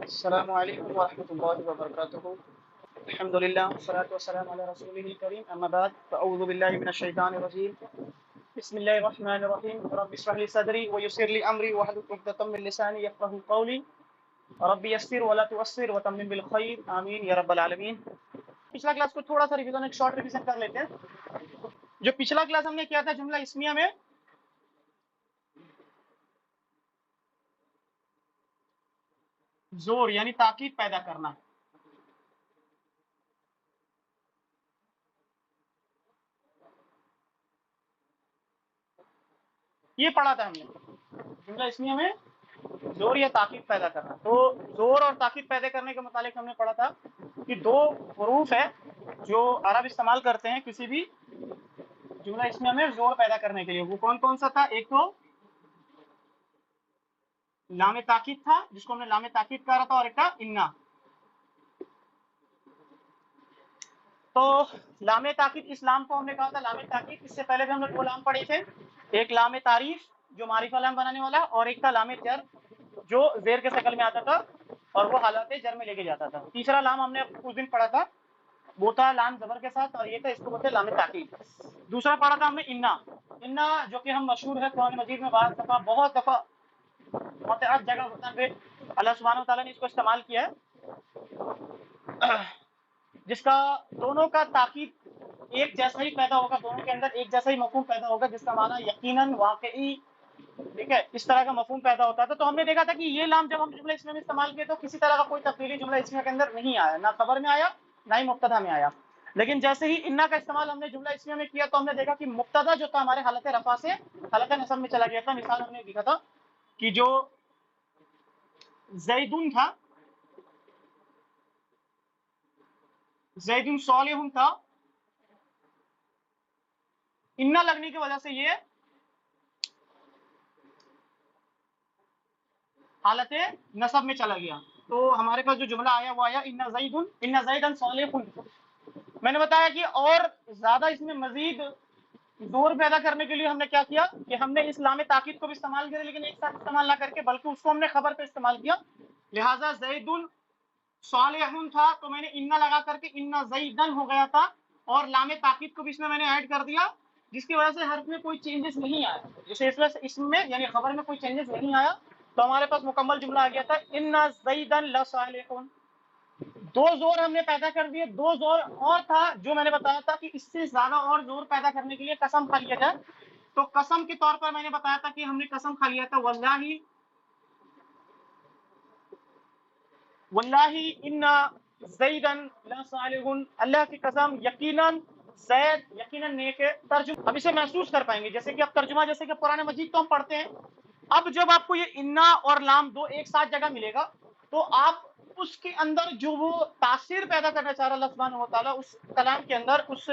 السلام علیکم ورحمۃ اللہ وبرکاتہ. الحمد للہ والصلاة والسلام علی رسولہ الکریم. اما بعد فاعوذ باللہ من الشیطان الرجیم. بسم اللہ الرحمن الرحیم. رب اشرح لي صدری ويسر لي امری واحلل عقدۃ من لسانی یفقهوا قولی. رب یسر ولا تعسر وتمم بالخیر آمین یا رب العالمین. پچھلا کلاس کو تھوڑا سا ریویژن، ایک شارٹ ریویژن کر لیتے ہیں. جو پچھلا کلاس ہم نے کیا تھا جملہ اسمیہ میں زور یعنی تاکید پیدا کرنا. یہ پڑھا تھا ہم نے جملہ اسمیہ میں زور یا تاکید پیدا کرنا. تو زور اور تاکید پیدا کرنے کے متعلق ہم نے پڑھا تھا کہ دو حروف ہے جو عرب استعمال کرتے ہیں کسی بھی جملہ اسمیہ میں زور پیدا کرنے کے لیے. وہ کون کون سا تھا؟ ایک تو لام تاکید تھا جس کو ہم نے لام تاکید کہا تھا، اور ایک تھا انا. تو لام تاکید اس لام کو ہم نے کہا تھا لام تاکید. اس سے پہلے بھی ہم نے دو لام پڑھے تھے، ایک لام تعریف جو معرفہ لام بنانے والا، اور ایک تھا لام جر جو زیر کے شکل میں آتا تھا اور وہ حالات جر میں لے کے جاتا تھا. تیسرا لام ہم نے اس دن پڑھا تھا، وہ تھا لام زبر کے ساتھ، اور یہ تھا اس کو بولتے لام تاکید. دوسرا پڑھا تھا ہم نے انا. انا جو کہ ہم مشہور ہے قرآن مجید میں بعض دفعہ، بہت دفعہ متعدد جگہ پہ اللہ سبحانہ و تعالیٰ نے اس کو استعمال کیا ہے، جس کا دونوں کا تاکید ایک جیسا ہی پیدا ہوگا، دونوں کے اندر ایک جیسا ہی مفہوم پیدا ہوگا، جس کا معنی یقیناً واقعی، ٹھیک ہے، اس طرح کا مفہوم پیدا ہوتا تھا. تو ہم نے دیکھا تھا کہ یہ لام جب ہم جملہ اسمیہ میں استعمال کیے تو کسی طرح کا کوئی تبدیلی جملہ اسمیہ کے اندر نہیں آیا، نہ خبر میں آیا نہ ہی مبتدا میں آیا. لیکن جیسے ہی انا کا استعمال ہم نے جملہ اسمیہ میں کیا تو ہم نے دیکھا کہ مبتدا جو تھا ہمارے حالت رفع سے حالت نصب میں چلا گیا تھا. مثال ہم نے دیکھا تھا کہ جو زیدن تھا، زیدن صالح تھا، انا لگنے کی وجہ سے یہ حالت نصب میں چلا گیا. تو ہمارے پاس جو جملہ آیا وہ آیا ان زیدن صالح. میں نے بتایا کہ اور زیادہ اس میں مزید زور پیدا کرنے کے لیے ہم نے کیا کیا کہ ہم نے اس لام تاکید کو بھی استعمال کیا، لیکن ایک ساتھ استعمال نہ کر کے بلکہ اس کو ہم نے خبر پہ استعمال کیا. لہذا زید صالح تھا تو میں نے انا لگا کر کے ان زیدن ہو گیا تھا، اور لام تاکید کو بھی اس میں نے ایڈ کر دیا، جس کی وجہ سے حرف میں کوئی چینجز نہیں آیا. جیسے اس وجہ سے اسم میں یعنی خبر میں کوئی چینجز نہیں آیا تو ہمارے پاس مکمل جملہ آ گیا تھا ان زیدن لصالح. دو زور ہم نے پیدا کر دیے. دو زور اور تھا جو میں نے بتایا تھا کہ اس سے زیادہ اور زور پیدا کرنے کے لیے قسم کھا لیا جائے. تو قسم کے طور پر میں نے بتایا تھا کہ ہم نے قسم کھا لیا تھا واللہ ان زیدن لصالح، اللہ کی قسم یقیناً زید یقیناً نیک ہے. ترجمہ اب اسے محسوس کر پائیں گے، جیسے کہ اب ترجمہ جیسے کہ قرآن مجید تو ہم پڑھتے ہیں. اب جب آپ کو یہ انا اور لام دو ایک ساتھ جگہ ملے گا تو آپ اس کے اندر جو وہ تاثیر پیدا کرنا چاہ رہا اللہ سبحانہ و تعالیٰ اس کلام کے اندر، اس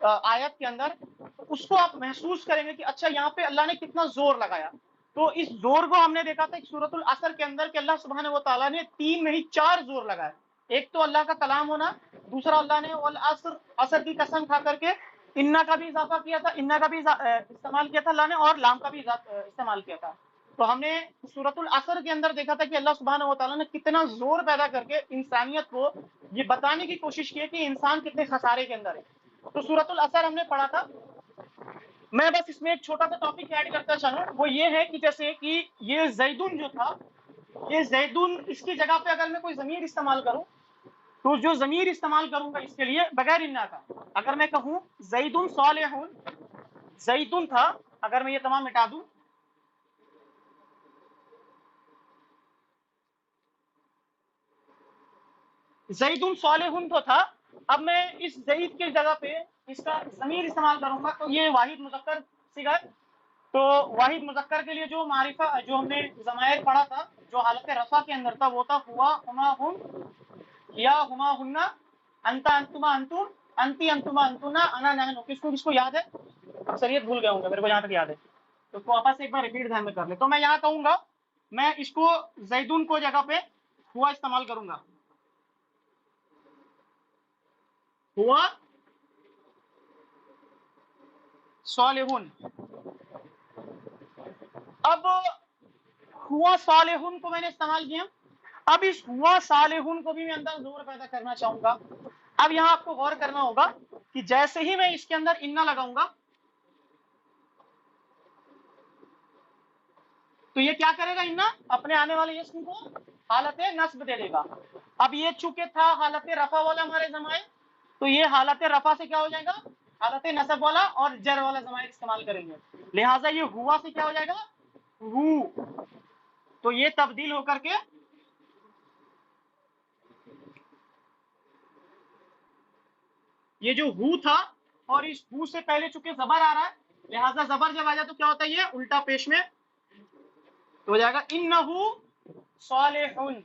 آیت کے اندر، اس کو آپ محسوس کریں گے کہ اچھا یہاں پہ اللہ نے کتنا زور لگایا. تو اس زور کو ہم نے دیکھا تھا سورۃ العصر کے اندر کہ اللہ سبحانہ و تعالیٰ نے 3 نہیں 4 زور لگائے. ایک تو اللہ کا کلام ہونا، دوسرا اللہ نے والعصر عصر کی قسم کھا کر کے انا کا بھی اضافہ کیا تھا، انا کا بھی استعمال کیا تھا اللہ نے، اور لام کا بھی استعمال کیا تھا. تو ہم نے سورۃ العصر کے اندر دیکھا تھا کہ اللہ سبحانہ و تعالیٰ نے کتنا زور پیدا کر کے انسانیت کو یہ بتانے کی کوشش کی کہ انسان کتنے خسارے کے اندر ہے. تو سورۃ العصر ہم نے پڑھا تھا. میں بس اس میں ایک چھوٹا سا ٹاپک ایڈ کرتا چلوں، وہ یہ ہے کہ جیسے کہ یہ زیدن جو تھا، یہ زیدن اس کی جگہ پہ اگر میں کوئی ضمیر استعمال کروں تو جو ضمیر استعمال کروں گا اس کے لیے بغیر انا کا، اگر میں کہوں زیدن صالح، زیدن تھا، اگر میں یہ تمام مٹا دوں زیدن صالح تو تھا، اب میں اس زید کی جگہ پہ اس کا ضمیر استعمال کروں گا تو یہ واحد مذکر صیغہ. تو واحد مذکر کے لیے جو معرفہ جو ہم نے ضمائر پڑھا تھا جو حالت رفع کے اندر تھا وہ تھا ہوا ہما ہم، یا ہما ہننا، انتا انتما انتم، انتی انتما انتنا، انا نحن. کس کو یاد ہے؟ اکثریت بھول گئے ہوں گے، میرے کو جہاں تک یاد ہے تو اس کو واپس ایک بار ریپیٹ دھیان میں کر لیں. تو میں یہاں کہوں گا، میں اس کو زیدون کو جگہ پہ ہوا استعمال کروں گا، ہوا صالحون. اب ہوا صالحون کو میں نے استعمال کیا اب اس ہوا صالحون کو بھی میں اندر زور پیدا کرنا چاہوں گا. اب یہاں آپ کو غور کرنا ہوگا کہ جیسے ہی میں اس کے اندر انا لگاؤں گا تو یہ کیا کرے گا؟ انا اپنے آنے والے اسم کو حالت نصب دے دے گا. اب یہ چونکہ تھا حالت رفع والا ہمارے ضمائر، تو یہ حالت رفع سے کیا ہو جائے گا؟ حالت نصب والا اور جر والا ضمائر استعمال کریں گے. لہٰذا یہ ہوا سے کیا ہو جائے گا؟ ہو. تو یہ تبدیل ہو کر کے یہ جو ہو تھا اور اس ہو سے پہلے چونکہ زبر آ رہا ہے، لہٰذا زبر جب آ جائے تو کیا ہوتا ہے؟ یہ الٹا پیش میں ہو جائے گا انہو صالحون.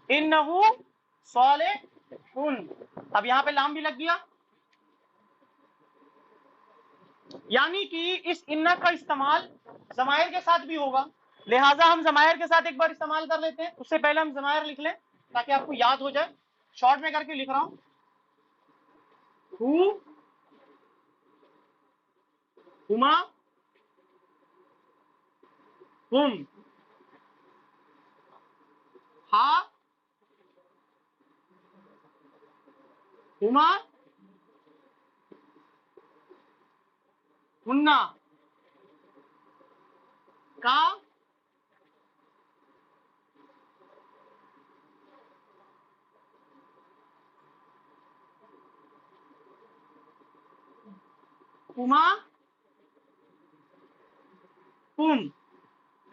انہو صالحون. اب یہاں پہ لام بھی لگ گیا، یعنی کہ اس انا کا استعمال ضمائر کے ساتھ بھی ہوگا. لہٰذا ہم ضمائر کے ساتھ ایک بار استعمال کر لیتے ہیں. اس سے پہلے ہم ضمائر لکھ لیں تاکہ آپ کو یاد ہو جائے. شارٹ میں کر کے لکھ رہا ہوں. ہو، ہما، ہم، ہا، ہما، ہننا، کا، کما، کم.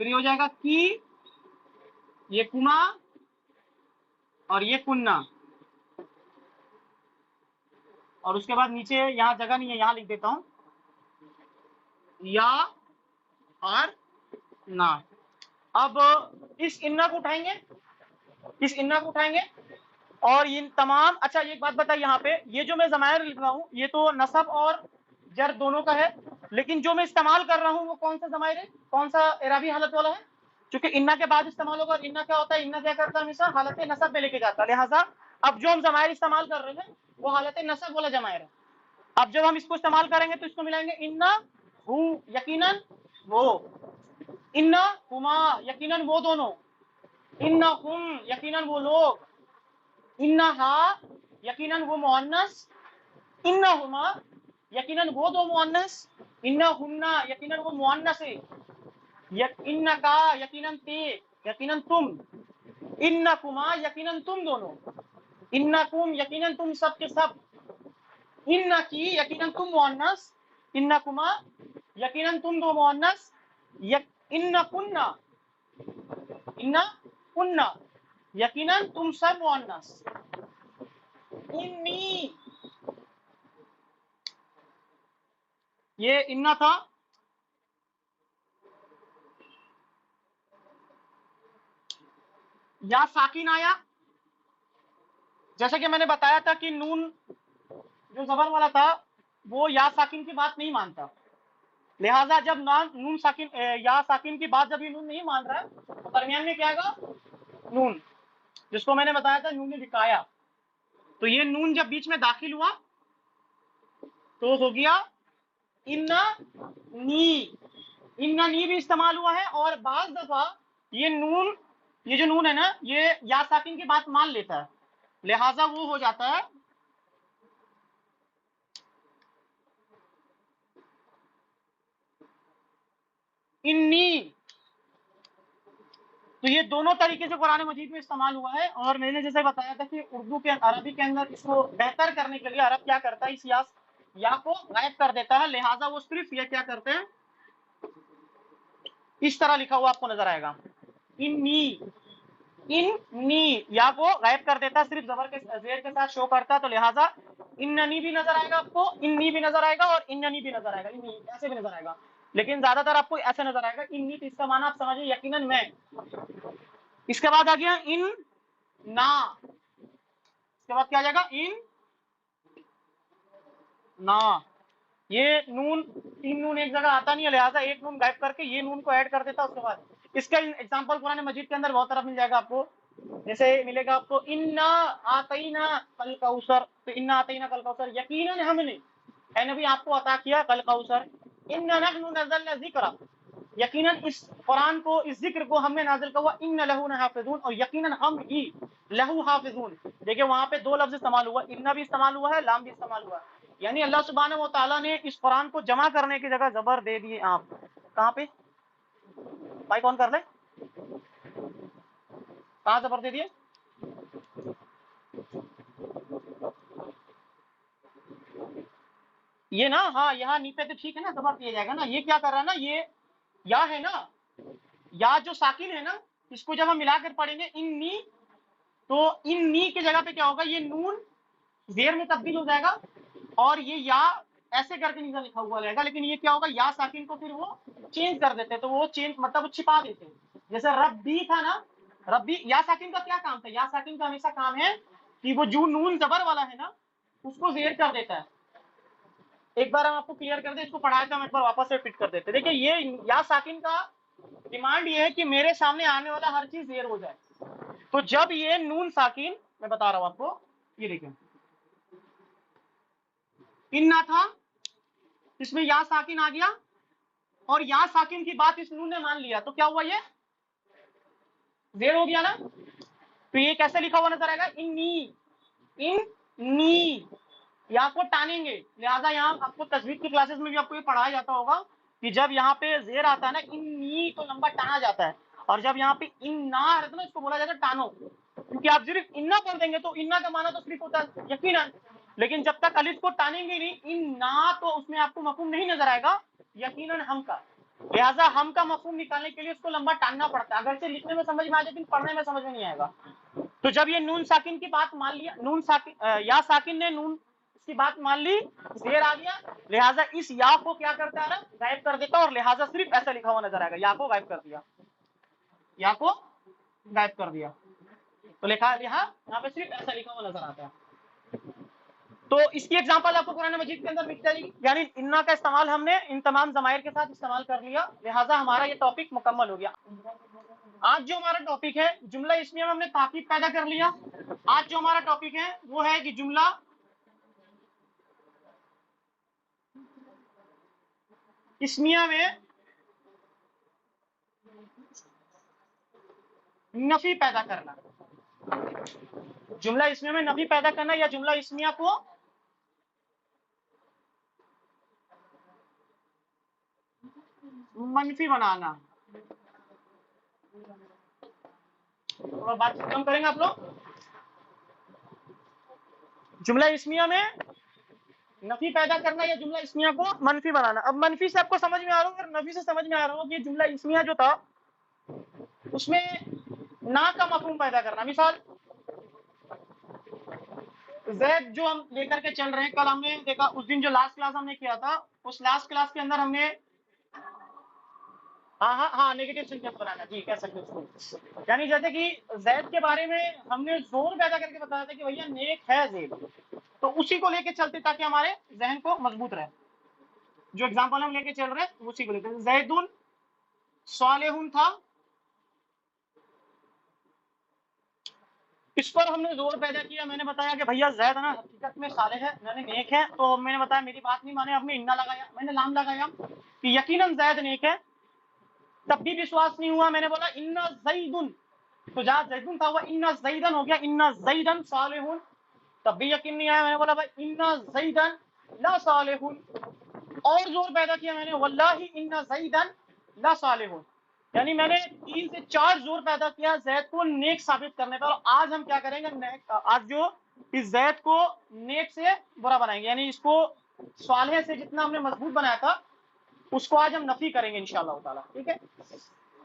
پھر یہ ہو جائے گا کی، یہ کما اور یہ کننا. اور اس کے بعد نیچے یہاں جگہ نہیں ہے، یہاں لکھ دیتا ہوں یا اور نا. اب اس انا کو اٹھائیں گے، اس انا کو اٹھائیں گے اور ان تمام. اچھا ایک بات بتائیے، یہاں پہ یہ جو میں ضمائر لکھ رہا ہوں یہ تو نصب اور جر دونوں کا ہے، لیکن جو میں استعمال کر رہا ہوں وہ کون سا ضمائر ہے؟ کون سا اعرابی حالت والا ہے؟ چونکہ انا کے بعد استعمال ہوگا. اور انا کیا ہوتا ہے؟ انا کیا کرتا ہے؟ ہمیشہ حالت نصب میں لے کے جاتا ہے. لہٰذا اب جو ہم ضمائر استعمال کر رہے ہیں وہ حالت نصب والا ضمائر ہے. اب جب ہم اس کو استعمال کریں گے تو اس کو ملائیں گے انا ہو یقیناً وہ، انا ہما یقیناً وہ دونوں، انا ہم یقیناً وہ لوگ، انا ہا یقیناً وہ مؤنث، انا ہما یقیناً وہ دو مؤنث، انا ہننا یقیناً وہ مؤنث ہے، انا کا یقیناً تے یقیناً تم، انا کما یقیناً تم دونوں، انا کم یقیناً تم سب کے سب، انا کی یقیناً تم مؤنث، انا کما یقیناً تم دو مؤنث، انا کننا، انا کننا یقیناً تم سب مؤنث، انی یہ انا تھا. یا ساکن آیا، جیسا کہ میں نے بتایا تھا کہ نون جو زبر والا تھا وہ یا ساکن کی بات نہیں مانتا. لہٰذا جب نون ساکن یا ساکن کی بات جب یہ نون نہیں مان رہا ہے تو درمیان میں کیا آئے گا؟ نون، جس کو میں نے بتایا تھا نون وقایا. تو یہ نون جب بیچ میں داخل ہوا تو ہو گیا انا نی. انا نی بھی استعمال ہوا ہے. اور بعض دفعہ یہ نون، یہ جو نون ہے نا یہ یا ساکن کی بات مان لیتا ہے، لہٰذا وہ ہو جاتا ہے انی. تو یہ دونوں طریقے سے قرآن مجید میں استعمال ہوا ہے. اور میں نے جیسے بتایا تھا کہ اردو کے عربی کے اندر اس کو بہتر کرنے کے لیے عرب کیا کرتا ہے؟ اس یا کو غائب کر دیتا ہے. لہٰذا وہ صرف یہ کیا کرتے ہیں؟ اس طرح لکھا ہوا آپ کو نظر آئے گا انی، انی یا کو غائب کر دیتا ہے، صرف زبر کے زیر کے ساتھ شو کرتا ہے. تو لہٰذا اننی بھی نظر آئے گا آپ کو، انی بھی نظر آئے گا اور اننی بھی نظر آئے گا، انی ایسے بھی نظر آئے گا. لیکن زیادہ تر آپ کو ایسے نظر آئے گا انی. تو اس کا معنی آپ سمجھیں یقیناً میں. اس کے بعد آ گیا ان نا، اس کے بعد کیا آ جائے گا؟ ان نا. یہ نون تین نون ایک جگہ آتا نہیں ہے، لہٰذا ایک نون غائب کر کے یہ نون کو ایڈ کر دیتا. اس کے بعد اس کا ایگزامپل قرآن مجید کے اندر بہت طرف مل جائے گا آپ کو. جیسے ملے گا آپ کو انا آتینا کل کوثر. تو انا آتینا کل کوثر یقیناً ہم نے اے نبی آپ کو عطا کیا کل کوثر. انا نحن نزلنا ذکر، یقیناً اس قرآن کو، اس ذکر کو ہم نے نازل کیا ہوا ان لہو حافظون، اور یقیناً ہم ہی لہو حافظون. دیکھیں وہاں پہ دو لفظ استعمال ہوا، ان بھی استعمال ہوا ہے، لام بھی استعمال ہوا ہے. یعنی اللہ سبحانہ و تعالیٰ نے اس قرآن کو جمع کرنے کی جگہ زبر دے دیے. آپ کہاں پہ بھائی کون کر لے، کہاں زبر دے دیے؟ یہ نا، ہاں یہاں نیچے تو ٹھیک ہے نا، زبر دیا جائے گا نا. یہ کیا کر رہا ہے نا، یہ یا ہے نا، یا جو ساکن ہے نا، اس کو جب ہم ملا کر پڑھیں گے انی، تو انی کی جگہ پہ کیا ہوگا، یہ نون زیر میں تبدیل ہو جائے گا، اور یہ یا ایسے کر کے نیچے لکھا ہوا رہے گا. لیکن یہ کیا ہوگا، یا ساکن کو پھر وہ چینج کر دیتے، تو وہ چینج مطلب وہ چھپا دیتے. جیسے ربی تھا نا، ربی، یا ساکن کا کیا کام تھا، یا ساکن کا ہمیشہ کام ہے کہ وہ جو نون زبر والا ہے نا اس کو زیر کر دیتا ہے. ایک بار ہم آپ کو کلیئر کر دیں، اس کو پڑھایا تھا، ہم ایک بار واپس سے ریپیٹ کر دیتے. دیکھیں یہ یا ساکن کا ڈیمانڈ یہ ہے کہ میرے سامنے آنے والا ہر چیز زیر ہو جائے. تو جب یہ نون ساکن، میں بتا رہا ہوں آپ کو، یہ دیکھیں اننا تھا، اس میں یا ساکن آ گیا، اور یا ساکن کی بات اس نون نے مان لیا، تو کیا ہوا، یہ زیر ہو گیا نا. تو یہ کیسے لکھا ہوا نظر آئے گا، انی، یا آپ کو ٹانیں گے. لہٰذا یہاں آپ کو تجوید کی کلاسز میں بھی آپ کو یہ پڑھایا جاتا ہوگا کہ جب یہاں پہ زیر آتا ہے نا انی، تو لمبا ٹانا جاتا ہے، اور جب یہاں پہ انا رہتا ہے نا، اس کو بولا جاتا ہے ٹانو. کیونکہ آپ صرف انا پڑھ دیں گے تو انا کا معنی تو صرف ہوتا ہے یقیناً، لیکن جب تک الف کو ٹانیں گے نہیں انا، تو اس میں آپ کو مفہوم نہیں نظر آئے گا یقیناً ہم کا. لہٰذا ہم کا مفہوم نکالنے کے لیے اس کو لمبا ٹاننا پڑتا ہے. اگرچہ لکھنے میں سمجھ میں آ جائے لیکن پڑھنے میں سمجھ میں نہیں آئے گا. تو جب یہ نون ساکن کی بات مان لیا، نون ساکن یا ساکن نے نون اس کی بات مان لی، زیر آ گیا، لہٰذا اس یا کو کیا کرتا ہے، غائب کر دیتا، اور لہٰذا صرف ایسا لکھا ہوا نظر آئے گا، یا کو غائب کر دیا، یا کو غائب کر دیا. تو لکھا یہاں پہ صرف ایسا لکھا ہوا نظر آتا ہے. تو اس کی ایگزامپل آپ کو قرآن مجید کے اندر مل جائے گی. یعنی انا کا استعمال ہم نے ان تمام ضمائر کے ساتھ استعمال کر لیا، لہٰذا ہمارا یہ ٹاپک مکمل ہو گیا. آج جو ہمارا ٹاپک ہے جملہ اسمیہ میں ہم نے تحقیق پیدا کر لیا. آج جو ہمارا ٹاپک ہے وہ ہے کہ جملہ اسمیہ میں نفی پیدا کرنا. جملہ اسمیہ میں نفی پیدا کرنا یا جملہ اسمیہ کو منفی بنانا. تھوڑا بات کم کریں گے آپ لوگ. جملہ اسمیہ میں نفی پیدا کرنا یا جملہ اسمیہ کو منفی بنانا. اب منفی سے آپ کو سمجھ میں آ رہا ہو اور نفی سے سمجھ میں آ رہا ہو کہ جملہ اسمیہ جو تھا اس میں نا کا مفہوم پیدا کرنا. مثال زید جو ہم لے کر کے چل رہے ہیں، کل ہم نے دیکھا، اس دن جو لاسٹ کلاس ہم نے کیا تھا، اس لاسٹ کلاس کے اندر ہم نے ہاں نیگیٹو سینٹینس بنانا، جی کہہ سکتے اس کو. یعنی جیسے کہ زید کے بارے میں ہم نے زور پیدا کر کے بتایا تھا کہ بھیا نیک ہے زید، تو اسی کو لے کے چلتے تاکہ ہمارے ذہن کو مضبوط رہے. جو اگزامپل ہم لے کے چل رہے ہیں اسی کو لے کے، زید صالح تھا، اس پر ہم نے زور پیدا کیا. میں نے بتایا کہ بھیا زید نا حقیقت میں صالح ہے، میں نے نیک ہے. تو میں نے بتایا میری بات نہیں مانے، ہم نے انا لگایا، میں نے لام لگایا کہ یقیناً زید نیک ہے. تب بھی وشواس نہیں ہوا، میں نے بولا انا زیدن، تو جہاں زیدن تھا وہ انا زیدن ہو گیا، انا زیدن صالح، تب بھی یقین نہیں آیا. میں نے بولا بھائی انا زیدن لا صالح، اور زور پیدا کیا میں نے، واللہ انا زیدن لا صالح. یعنی میں نے 3 سے 4 زور پیدا کیا زید کو نیک ثابت کرنے پر. آج ہم کیا کریں گے، آج جو اس زید کو نیک سے برا بنائیں گے، یعنی اس کو صالح سے جتنا ہم نے مضبوط بنایا تھا اس کو آج ہم نفی کریں گے انشاءاللہ تعالی. ٹھیک ہے.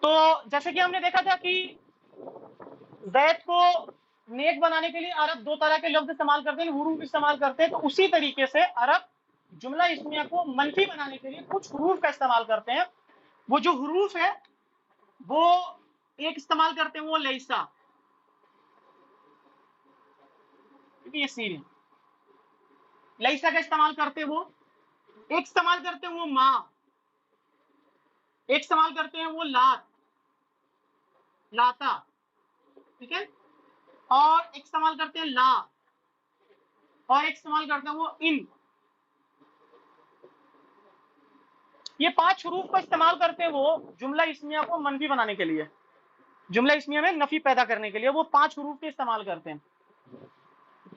تو جیسے کہ ہم نے دیکھا تھا کہ زید کو نیک بنانے کے لیے عرب 2 طرح کے لفظ استعمال کرتے ہیں، حروف استعمال کرتے ہیں. تو اسی طریقے سے عرب جملہ اسمیہ کو منفی بنانے کے لیے کچھ حروف کا استعمال کرتے ہیں. وہ جو حروف ہے وہ ایک استعمال کرتے ہیں وہ لیسا، یہ سین لیسا کا استعمال کرتے ہیں وہ. ایک استعمال کرتے ہیں وہ ماں، ایک استعمال کرتے ہیں وہ لات، لاتا. ٹھیک ہے. اور ایک استعمال کرتے ہیں لا، اور ایک استعمال کرتے ہیں وہ ان. یہ 5 حروف کا استعمال کرتے ہیں وہ جملہ اسمیہ کو منفی بنانے کے لیے، جملہ اسمیہ میں نفی پیدا کرنے کے لیے وہ 5 حروف کے استعمال کرتے ہیں.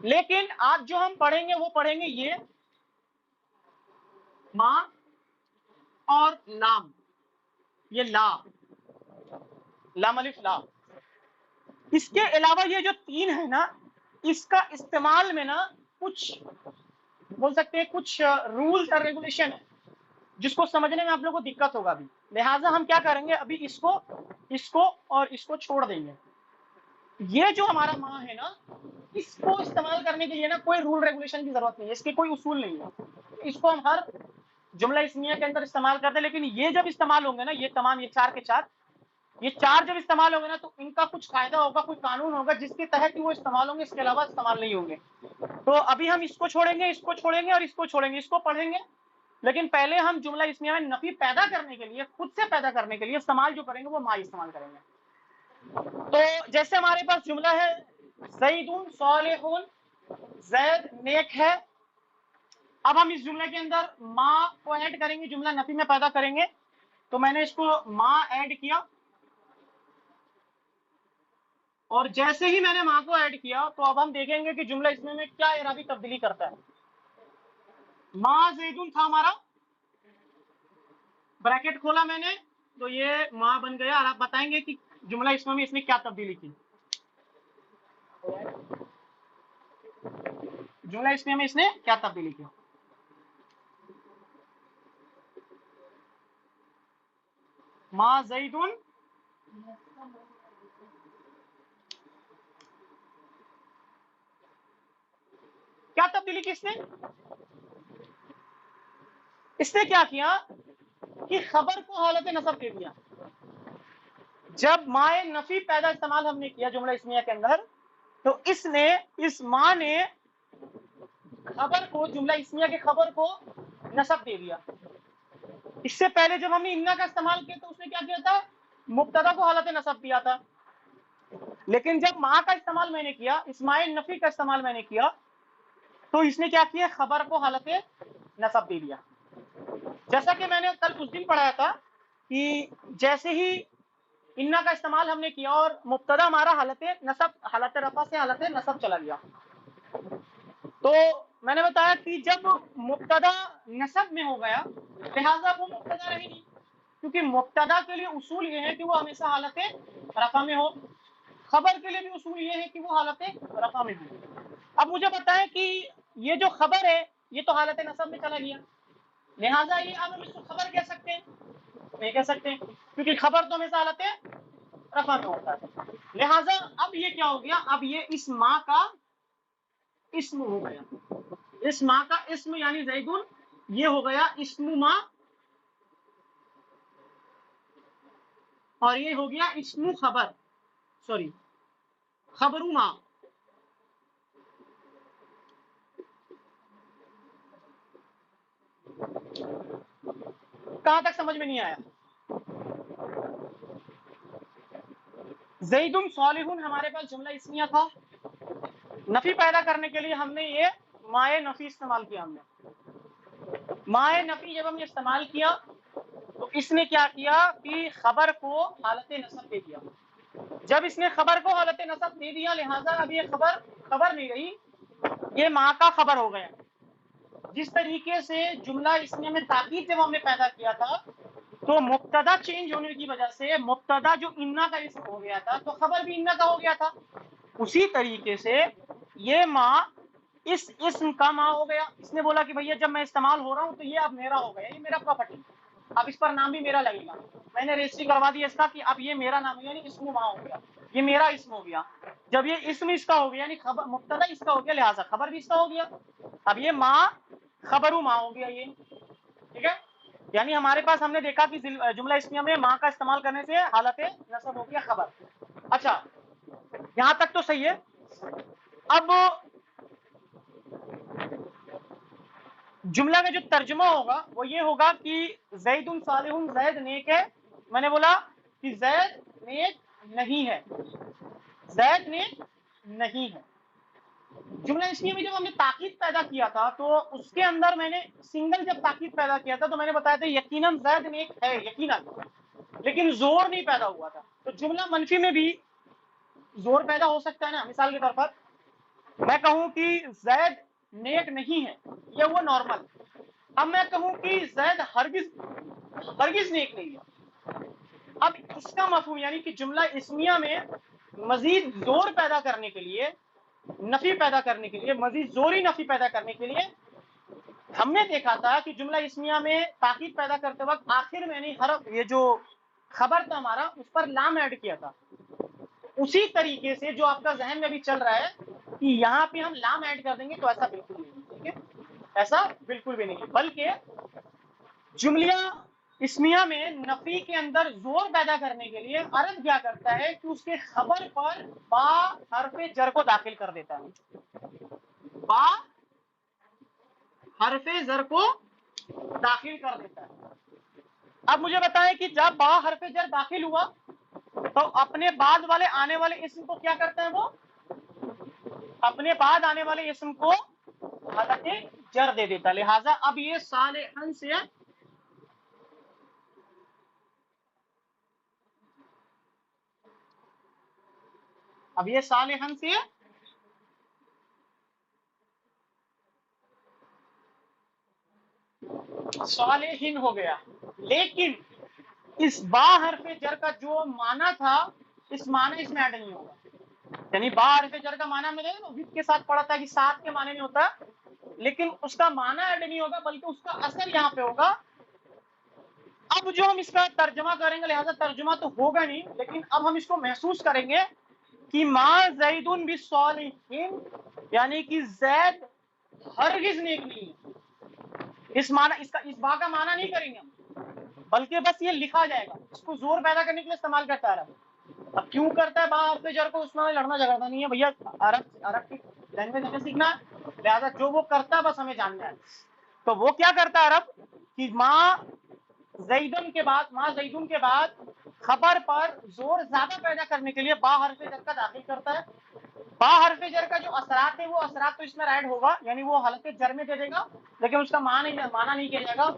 لیکن آج جو ہم پڑھیں گے وہ پڑھیں گے یہ ما اور لام، یہ لام الف لا. اس کے علاوہ یہ جو 3 ہے نا، اس کا استعمال میں نا کچھ بول سکتے ہیں کچھ رولز اور ریگولیشن ہے جس کو سمجھنے میں آپ لوگوں کو دقت ہوگا ابھی. لہٰذا ہم کیا کریں گے، ابھی اس کو اور اس کو چھوڑ دیں گے. یہ جو ہمارا ماں ہے نا، اس کو استعمال کرنے کے لیے نا کوئی رول ریگولیشن کی ضرورت نہیں ہے، اس کے کوئی اصول نہیں ہے. اس کو ہم ہر جملہ اسمیہ کے اندر استعمال کرتے ہیں. لیکن یہ جب استعمال ہوں گے نا، یہ تمام یہ 4 کے 4 یہ 4 جب استعمال ہوں گے نا، تو ان کا کچھ قاعدہ ہوگا، کوئی قانون ہوگا جس کے تحت وہ استعمال ہوں گے، اس کے علاوہ استعمال نہیں ہوں گے. تو ابھی ہم اس کو چھوڑیں گے، اس کو چھوڑیں گے اور اس کو چھوڑیں گے، اس کو پڑھیں گے. لیکن پہلے ہم جملہ اسمیہ میں نفی پیدا کرنے کے لیے، خود سے پیدا کرنے کے لیے استعمال جو کریں گے وہ ما استعمال کریں گے. تو جیسے ہمارے پاس جملہ ہے زید صالح، زید نیک ہے. اب ہم اس جملے کے اندر ما کو ایڈ کریں گے، جملہ نفی میں پیدا کریں گے. تو میں نے اس کو ما ایڈ کیا، اور جیسے ہی میں نے ما کو ایڈ کیا تو اب ہم دیکھیں گے کہ جملہ اسمیہ میں کیا اعرابی تبدیلی کرتا ہے. ما زیدون تھا ہمارا، بریکٹ کھولا میں نے تو یہ ما بن گیا. اور آپ بتائیں گے کہ جملہ اسمیہ میں اس نے کیا تبدیلی کی. جملہ اسمیہ میں اس نے کیا تبدیلی کی. ما زیدون کیا تبدیلی کی اس نے کیا کیا کہ خبر کو حالت نصب دے دیا. جب مائے نفی پیدا استعمال ہم نے کیا جملہ اسمیہ کے اندر، تو اس ماں نے خبر کو، جملہ اسمیہ کے خبر کو نصب دے دیا. اس سے پہلے جب ہم نے انا کا استعمال کیا تو اس نے کیا کیا تھا، مبتدا کو حالت نصب دیا تھا. لیکن جب ماں کا استعمال میں نے کیا، اسماعیل نفی کا استعمال میں نے کیا، تو اس نے کیا کیا، خبر کو حالت نصب دے دیا. جیسا کہ میں نے کل اس دن پڑھایا تھا کہ جیسے ہی انا کا استعمال ہم نے کیا اور مبتدا ہمارا حالت نصب، حالت رفع سے حالت نصب چلا گیا، تو میں نے بتایا کہ جب مبتدا نصب میں ہو گیا لہذا وہ مبتدا رہے نہیں، کیونکہ مبتدا کے لیے اصول یہ ہے کہ وہ ہمیشہ حالت رفع میں ہو. خبر کے لیے بھی اصول یہ ہے کہ وہ حالت رفع میں ہو. اب مجھے بتائیں کہ یہ جو خبر ہے یہ تو حالت نصب میں چلا گیا، لہٰذا یہ اب ہم اس کو خبر کہہ سکتے ہیں؟ نہیں کہہ سکتے، کیونکہ خبر تو ہمیشہ حالت رفع میں ہوتا ہے. لہٰذا اب یہ کیا ہو گیا، اب یہ اس ماں کا اسم ہو گیا. اس ماں کا اسم یعنی زیدون یہ ہو گیا اسم ماں، اور یہ ہو گیا اسم خبر، سوری خبر ماں. کہاں تک سمجھ میں نہیں آیا؟ زیدن صالح ہمارے پاس جملہ اسمیہ تھا، نفی پیدا کرنے کے لیے ہم نے یہ مائے نفی استعمال کیا. ہم نے مائے نفی جب ہم نے استعمال کیا تو اس نے کیا کیا کہ خبر کو حالت نصب دے دیا. جب اس نے خبر کو حالت نصب دے دیا لہذا اب یہ خبر نہیں رہی، یہ ماں کا خبر ہو گیا. جس طریقے سے جملہ اسمیہ میں تاکید جب ہم نے پیدا کیا تھا تو مبتدا چینج ہونے کی وجہ سے مبتدا جو انا کا اسم ہو گیا تھا تو خبر بھی انا کا ہو گیا تھا. اسی طریقے سے یہ ماں اس اسم کا ماں ہو گیا. اس نے بولا کہ بھیا جب میں استعمال ہو رہا ہوں تو یہ اب میرا ہو گیا، یہ میرا پراپرٹی، اب اس پر نام بھی میرا لگے گا. میں نے رجسٹری کروا دیا اس کا کہ اب یہ میرا نام یعنی اسم ماں ہو گیا، یہ میرا اسم ہو گیا. جب یہ اسم اس کا ہو گیا یعنی خبر مبتدا اس کا ہو گیا لہٰذا خبر بھی اس کا ہو گیا. اب یہ ماں خبرو ماں ہو گیا. یہ ٹھیک ہے، یعنی ہمارے پاس ہم نے دیکھا کہ جملہ اسمیہ میں ماں کا استعمال کرنے سے حالت نصب ہو گیا خبر. اچھا یہاں تک تو صحیح ہے. اب جملہ کا جو ترجمہ ہوگا وہ یہ ہوگا کہ زید صالح، زید نیک ہے. میں نے بولا کہ زید نیک نہیں ہے، زید نیک نہیں ہے. جملہ اسمیہ میں جب ہم نے تاکید پیدا کیا تھا تو اس کے اندر میں نے سنگل جب تاکید پیدا کیا تھا تو میں نے بتایا تھا یقیناً زید نیک ہے یقیناً، لیکن زور نہیں پیدا ہوا تھا. تو جملہ منفی میں بھی زور پیدا ہو سکتا ہے نا. مثال کے طور پر میں کہوں کہ زید نیک نہیں ہے، یہ ہوا نارمل. اب میں کہوں کہ زید ہرگز نیک نہیں ہے، اب اس کا مفہوم یعنی کہ جملہ اسمیہ میں مزید زور پیدا کرنے کے لیے، نفی پیدا کرنے کے لیے، مزید زوری نفی پیدا کرنے کے لیے ہم نے دیکھا تھا کہ جملہ اسمیہ میں تاکید پیدا کرتے وقت آخر میں نے حرف یہ جو خبر تھا ہمارا اس پر لام ایڈ کیا تھا. اسی طریقے سے جو آپ کا ذہن میں بھی چل رہا ہے کہ یہاں پہ ہم لام ایڈ کر دیں گے تو ایسا بالکل نہیں. ٹھیک ہے، ایسا بالکل بھی نہیں، بلکہ جملہ اسمیہ میں نفی کے اندر زور پیدا کرنے کے لیے عرب کیا کرتا ہے کہ اس کے خبر پر با حرف جر کو داخل کر دیتا ہے. با حرف زر کو داخل کر دیتا ہے. اب مجھے بتائیں کہ جب با حرف جر داخل ہوا تو اپنے بعد والے آنے والے اسم کو کیا کرتا ہے، وہ اپنے بعد آنے والے اسم کو حالت جر دے دیتا. لہذا اب یہ صالحن سے صالحن سے صالحین ہو گیا. لیکن اس با حرف جر کا جو معنی تھا اس معنی اس میں ایڈ نہیں ہوگا. یعنی با حرف جر کا معنی میں نے وت کے ساتھ پڑھا تھا کہ ساتھ کے معنی نہیں ہوتا، لیکن اس کا معنی ایڈ نہیں ہوگا بلکہ اس کا اثر یہاں پہ ہوگا. اب جو ہم اس کا ترجمہ کریں گے، لہذا ترجمہ تو ہوگا نہیں، لیکن اب ہم اس کو محسوس کریں گے کہ ما زیدن بالصالحین، یعنی کہ زید ہرگز نیک نہیں ہے. اس با کا معنی نہیں کریں گے ہم، بلکہ بس یہ لکھا جائے گا. اس کو زور پیدا کرنے کے لیے استعمال کرتا ہے عرب. اب کیوں کرتا ہے با حرف جر کو، اس میں لڑنا جھگڑنا نہیں ہے بھیا، عرب کی لینگویج ہمیں سیکھنا ہے، لہٰذا جو وہ کرتا ہے بس ہمیں جاننا ہے. تو وہ کیا کرتا ہے عرب کہ ما زیدن کے بعد خبر پر زور زیادہ پیدا کرنے کے لیے با حرف جر کا داخل کرتا ہے. با حرف جر کا جو اثرات ہے وہ اثرات تو اس میں ایڈ ہوگا، یعنی وہ حالت جر میں دے دے گا، لیکن اس کا معنی نہیں کیا جائے گا.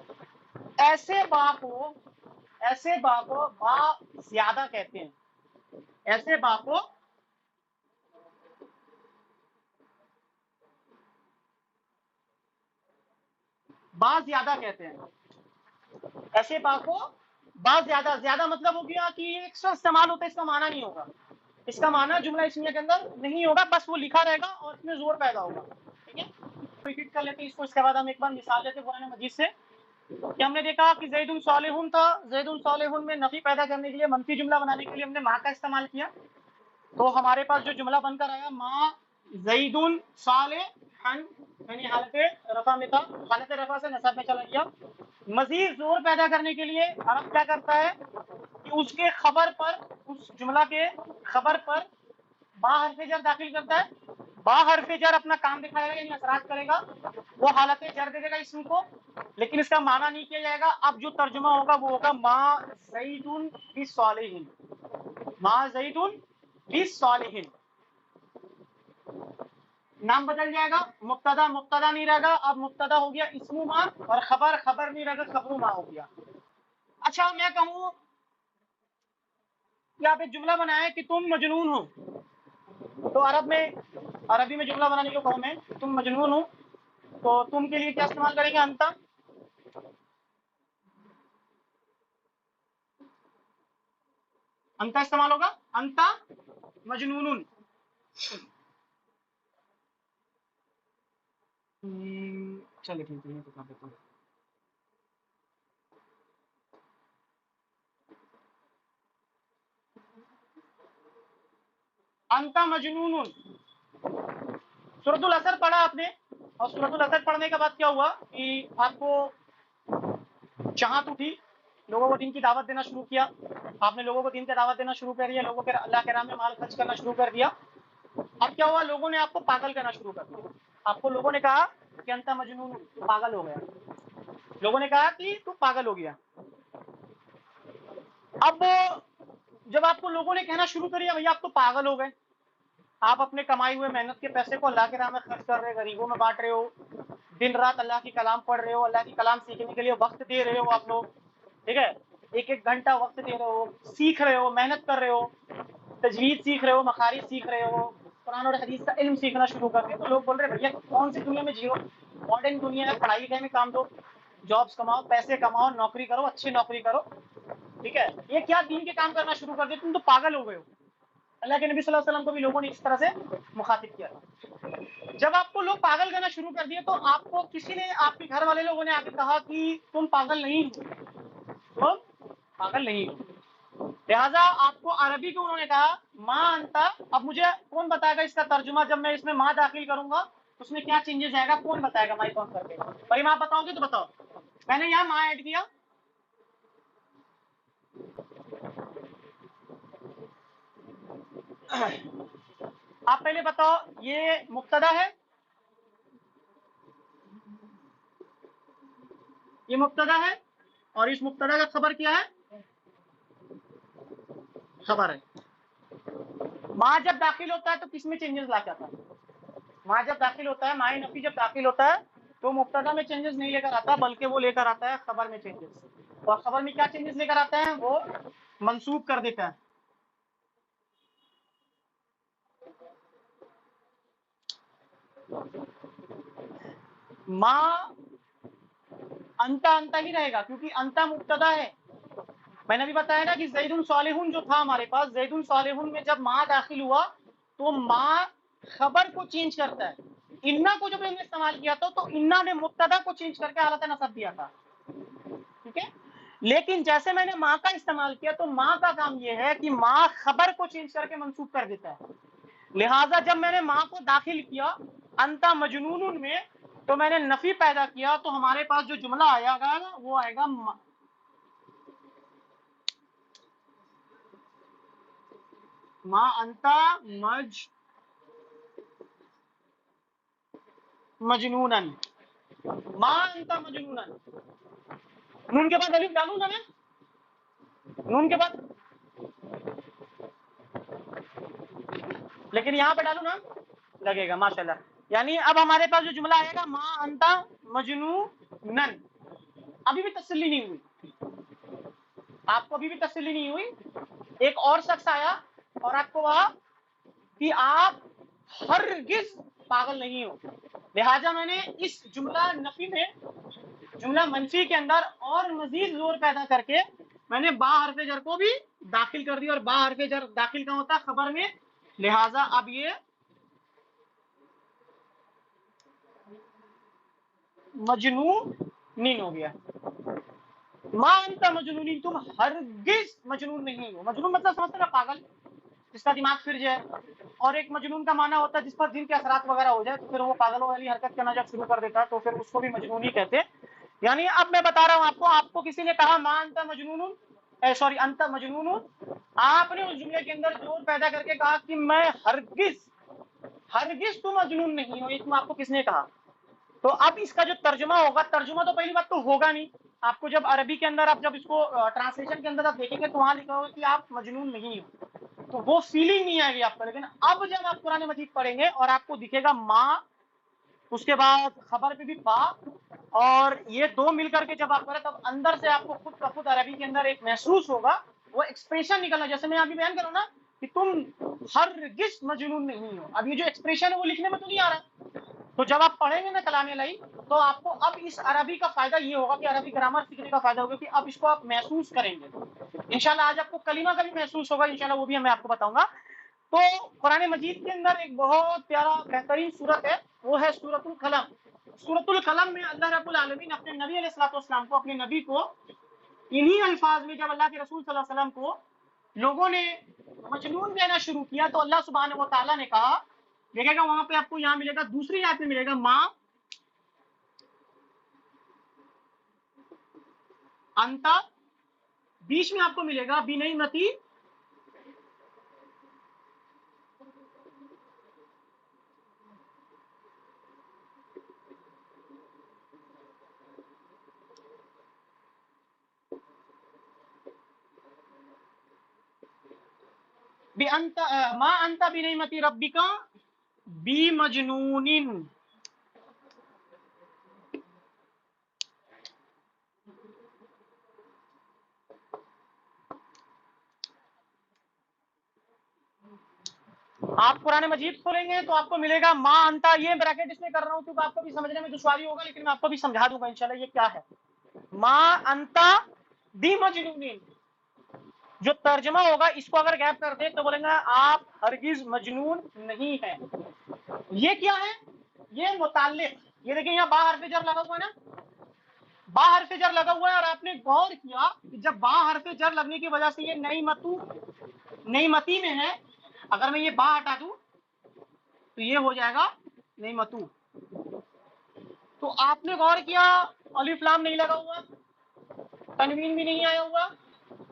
ایسے با کو با زیادہ کہتے ہیں. ایسے با کو با زیادہ کہتے ہیں. ایسے با کو با زیادہ مطلب ہو گیا کہ یہ ایکسٹرا استعمال ہوتا ہے، اس کا معنی نہیں ہوگا. اس کا معنی جملہ اسمیہ کے اندر نہیں ہوگا، بس وہ لکھا رہے گا اور اس میں زور پیدا ہوگا. ٹھیک ہے، ریپیٹ کر لیتے ہیں اس کو. اس کے بعد ہم ایک بار مثال لیتے ہیں قرآن مجید سے کہ ہم نے دیکھا کہ زید صالحون تھا. زید صالحون میں نفی پیدا کرنے کے لیے، منفی جملہ بنانے کے لیے ہم نے ما کا استعمال کیا. تو ہمارے پاس جو جملہ بن کر آیا ما زید صالحن، یعنی حالت رفع میں تھا، حالت رفع سے نصب میں چلا گیا. مزید زور پیدا کرنے کے لیے عرب کیا کرتا ہے کہ اس کے خبر پر، اس جملہ کے خبر پر با حرف جر داخل کرتا ہے. با حرف جر اپنا کام دکھائے گا، یعنی اثرات کرے گا، وہ حالت جر دے دے گا اسم کو، لیکن اس کا معنی نہیں کیا جائے گا. اب جو ترجمہ ہوگا وہ ہوگا ما زید بالصالحین، ما زید بالصالحین. نام بدل جائے گا، مبتدا نہیں رہے گا، اب مبتدا ہو گیا اسم ما، اور خبر نہیں رہے گا، خبر ما ہو گیا. اچھا میں کہوں کہ آپ ایک جملہ بنائیں کہ تم مجنون ہو، تو عربی میں جملہ بنانے کو کہوں میں تم مجنون ہو، تو تم کے لیے کیا استعمال کریں گے؟ انتا استعمال ہوگا، انتا مجنون. چلیے ٹھیک ہے، بتا دیتا ہوں. انتا مجنون. سورۃ الاثر پڑھا آپ نے، اور سورۃ الاثر پڑھنے کے بعد کیا ہوا کہ آپ کو چاہت اٹھی، لوگوں کو دین کی دعوت دینا شروع کیا. آپ نے لوگوں کو دین کی دعوت دینا شروع کر دیا، لوگوں کے اللہ کے راہ میں مال خرچ کرنا شروع کر دیا. اب کیا ہوا، لوگوں نے آپ کو پاگل کرنا شروع کر دیا. آپ کو لوگوں نے کہا کہ انتا مجنون، تو پاگل ہو گیا. لوگوں نے کہا کہ تو پاگل ہو گیا. اب جب آپ کو لوگوں نے کہنا شروع کر دیا بھیا آپ تو پاگل ہو گئے، آپ اپنے کمائی ہوئے محنت کے پیسے کو اللہ کے راہ میں خرچ کر رہے، غریبوں میں بانٹ رہے ہو، دن رات اللہ کی کلام پڑھ رہے ہو، اللہ کی کلام سیکھنے کے لیے وقت دے رہے ہو آپ لوگ، ٹھیک ہے، ایک ایک گھنٹہ وقت دے رہے ہو، سیکھ رہے ہو، محنت کر رہے ہو، تجوید سیکھ رہے ہو، مخارج سیکھ رہے ہو، قرآن اور حدیث کا علم سیکھنا شروع کر دیں، تو لوگ بول رہے ہیں بھیا کون سی دنیا میں جیو، ماڈرن دنیا ہے، پڑھائی لکھائی میں کام دو، جابس کماؤ، پیسے کماؤ، نوکری کرو، اچھی نوکری کرو، ٹھیک ہے، یہ کیا دین کے کام کرنا شروع کر دے، تم تو پاگل ہو گئے ہو۔ اللہ کے نبی صلی اللہ علیہ وسلم کو بھی لوگوں نے اس طرح سے مخاطب کیا تھا۔ جب آپ کو لوگ پاگل کرنا شروع کر دیے تو آپ کو کسی نے، آپ کے گھر والے لوگوں نے آ کے کہا کہ تم پاگل نہیں ہو، تم پاگل نہیں ہو، لہٰذا آپ کو عربی کو انہوں نے کہا ماں انتا۔ اب مجھے کون بتائے گا اس کا ترجمہ، جب میں اس میں ماں داخل کروں گا اس میں کیا چینجز آئے گا، کون بتائے گا مائک آن کر کے؟ بھائی ماں بتاؤ گے تو بتاؤ، میں نے یہاں ماں ایڈ کیا، آپ پہلے بتاؤ یہ مبتدا ہے، یہ مبتدا ہے، اور اس مبتدا کا خبر کیا ہے، خبر ہے۔ ماں جب داخل ہوتا ہے تو کس میں چینجز لا کے آتا ہے؟ ماں جب داخل ہوتا ہے، ماں نفی جب داخل ہوتا ہے تو مبتدا میں چینجز نہیں لے کر آتا، بلکہ وہ لے کر آتا ہے خبر میں چینجز، اور خبر میں کیا چینجز لے کر آتا ہے، وہ منسوب کر دیتا ہے۔ ماں انتا انتا ہی رہے گا کیونکہ انتا مبتدا ہے۔ میں نے بھی بتایا نا کہ زید صالحون جو تھا ہمارے پاس، زید صالحون میں جب ماں داخل ہوا تو ماں خبر کو چینج کرتا ہے۔ انا کو جب ہم نے استعمال کیا تھا تو انا نے مبتدا کو چینج کر کے حالت نصب دیا تھا، ٹھیک ہے، لیکن جیسے میں نے ماں کا استعمال کیا تو ماں کا کام یہ ہے کہ ماں خبر کو چینج کر کے منسوب کر دیتا ہے۔ لہٰذا جب میں نے ماں کو داخل کیا انتا مجنون میں تو میں نے نفی پیدا کیا، تو ہمارے پاس جو جملہ آیا گا وہ آئے گا ماں انتا مجنونن، ماں انتا مجنونن، نون کے بعد الف ڈالوں نا میں، نون کے بعد، لیکن یہاں پہ ڈالوں نا لگے گا، ماشاءاللہ۔ یعنی اب ہمارے پاس جو جملہ آئے گا ماں انتا مجنونن، ابھی بھی تسلی نہیں ہوئی، آپ کو ابھی بھی تسلی نہیں ہوئی، ایک اور شخص آیا اور آپ کو کہا کہ آپ ہرگز پاگل نہیں ہو، لہٰذا میں نے اس جملہ نفی میں، جملہ منفی کے اندر اور مزید زور پیدا کر کے میں نے با حرف جر کو بھی داخل کر دیا، اور با حرف جر داخل کا ہوتا ہے خبر میں، لہٰذا اب یہ مجنون ہو گیا۔ ماں انت مجنون، تم ہرگز مجنون نہیں ہو، مجنون مطلب سمجھتے نا پاگل، جس کا دماغ پھر جائے، اور ایک مجنون کا معنی ہوتا ہے جس پر جن کے اثرات وغیرہ ہو جائے تو پھر وہ پاگلوں والی حرکت کرنا جب شروع کر دیتا ہے تو پھر اس کو بھی مجنون ہی کہتے ہیں۔ یعنی اب میں بتا رہا ہوں آپ کو کسی نے کہا ماں انت مجنون، سوری انت مجنون، آپ نے اس جملے کے اندر زور پیدا کر کے کہا کہ میں ہرگز، ہرگز تم مجنون نہیں ہو، یہ تم آپ کو کس نے کہا؟ تو اب اس کا جو ترجمہ ہوگا، ترجمہ تو پہلی بات تو ہوگا نہیں، آپ کو جب عربی کے اندر آپ جب اس کو ٹرانسلیشن کے اندر آپ دیکھیں گے تو وہاں لکھا ہوگا کہ آپ مجنون نہیں ہو، تو وہ فیلنگ نہیں آئے گی آپ کو۔ لیکن اب جب آپ قرآن مجید پڑھیں گے اور آپ کو دکھے گا ماں، اس کے بعد خبر پہ بھی با، اور یہ دو مل کر کے جب آپ کریں تب اندر سے آپ کو خود کا خود عربی کے اندر ایک محسوس ہوگا، وہ ایکسپریشن نکلنا، جیسے میں ابھی بیان کروں نا کہ تم ہرگز مجنون نہیں ہو، اب یہ جو ایکسپریشن ہے وہ لکھنے میں تو نہیں آ رہا، تو جب آپ پڑھیں گے نا کلام الہی تو آپ کو اب اس عربی کا فائدہ یہ ہوگا کہ عربی گرامر سیکھنے کا فائدہ ہوگا کہ اب اس کو آپ محسوس کریں گے۔ انشاءاللہ آج آپ کو کلمہ کا بھی محسوس ہوگا، انشاءاللہ وہ بھی میں آپ کو بتاؤں گا۔ تو قرآن مجید کے اندر ایک بہت پیارا بہترین سورت ہے، وہ ہے سورۃ القلم۔ سورۃ القلم میں اللہ رب العالمین اپنے نبی علیہ الصلوۃ والسلام کو، اپنے نبی کو انہی الفاظ میں، جب اللہ کے رسول صلی اللہ علیہ وسلم کو لوگوں نے مجنون کہنا شروع کیا تو اللہ سبحانہ و تعالیٰ نے کہا، دیکھے گا وہاں پہ آپ کو، یہاں ملے گا دوسری آیت میں ملے گا ماں انتا، بیچ میں آپ کو ملے گا بنعمتی ما انت بنعمت ربک بمجنون. آپ قرآن مجید کھولیں تو آپ کو ملے گا ما انتا. یہ بریکٹ اس میں کر رہا ہوں کیونکہ آپ کو بھی سمجھنے میں دشواری ہوگا، لیکن میں آپ کو بھی سمجھا دوں گا انشاءاللہ یہ کیا ہے. ما انتا بمجنون، جو ترجمہ ہوگا اس کو اگر گیپ کر دے تو بولیں گا آپ ہرگز مجنون نہیں ہیں. یہ کیا ہے؟ یہ متعلق. یہ دیکھیں یہاں با حرف جر لگا ہوا ہے نا، با حرف جر لگا ہوا ہے، اور آپ نے غور کیا کہ جب با حرف جر لگنے کی وجہ سے یہ نعمتی میں ہے، اگر میں یہ با ہٹا دوں تو یہ ہو جائے گا نعمتو. تو آپ نے غور کیا الف لام نہیں لگا ہوا، تنوین بھی نہیں آیا ہوا،